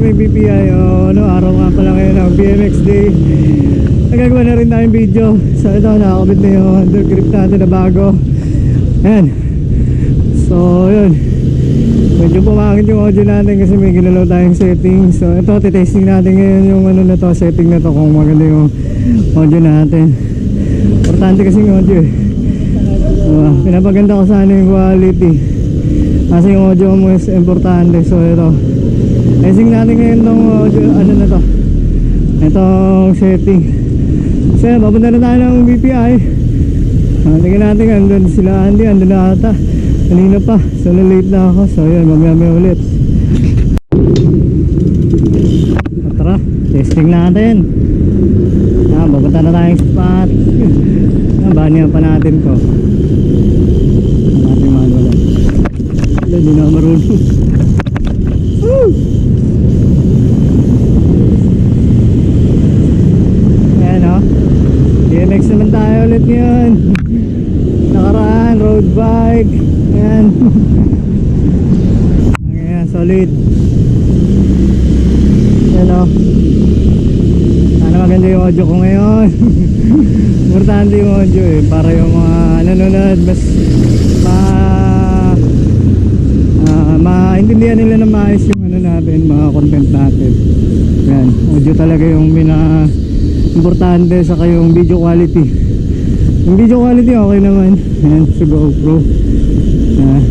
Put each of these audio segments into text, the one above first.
aming BPI. Ano, araw nga pala ngayon ng BMX Day. Nagagawa na rin tayong video. So ito, nakakabit na yung undergrip natin na bago. Ayan. So yun, medyo pumangit yung audio natin kasi may ginalaw tayong setting. So ito, titesting natin ngayon yung ano na to, setting na to, kung maganda yung audio natin. Importante kasi yung audio eh. Pinapaganda ko sana yung quality kasi yung audio mo is importante. So ito, testing natin ngayon tong audio, ano na to, itong setting. So papunta na tayo ng BPI. Tingnan natin, andun sila Andy, andun na ata kanina pa. So late na ako. So yun, mamaya ulit. Tara, testing natin. Papunta na tayong spot. Banihan pa natin to. Natin manual. Hindi na marunong. Ayan o, BMX naman tayo ulit ngayon. Nakaraan, road bike. Ayan. Ayan, solid. Ayan o, sana maganda yung audio ko ngayon. Importante yung audio eh, para yung mga nanonood mas maintindihan nila na maayos yung ano natin, mga content natin. Yan, audio talaga yung importante, saka yung video quality. Yung video quality okay naman. Yan, sa GoPro. Yan.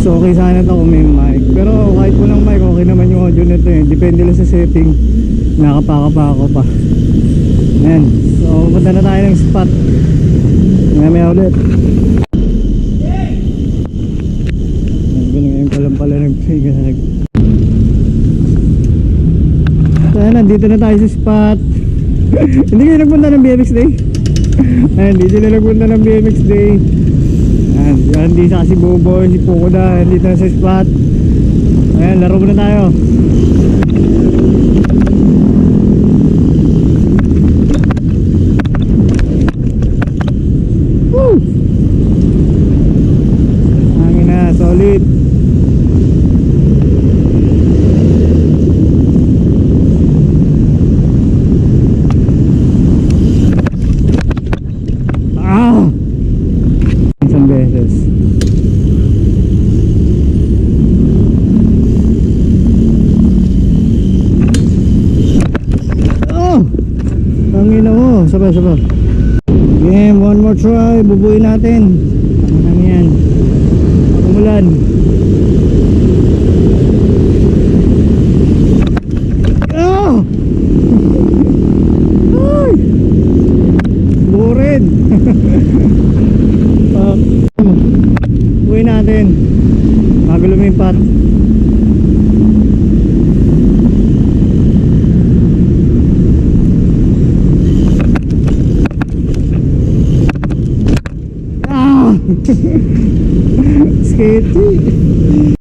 So okay sana ito kung may mic, pero kahit walang mic okay naman yung audio nito eh. Depende lang sa setting. Nakapaka ako pa. Yan. So punta na tayo ng spot. May ulit. Ngayon pa lang pala nagpigag. So nandito na tayo sa spot. Hindi kayo nagpunta ng BMX Day? Ayan, hindi sila nagpunta ng BMX Day. Ayan, hindi sa si Boboy, si Pukoda. Dito na sa spot. Ayan, laro muna tayo. Woo! Hangin na, solid. Isang beses. Tangina mo, sabay. Game, one more try, bubuin natin. Ano yan? Umulan. Ay! Burin. Bubuin natin bago lumipat. Sketchy.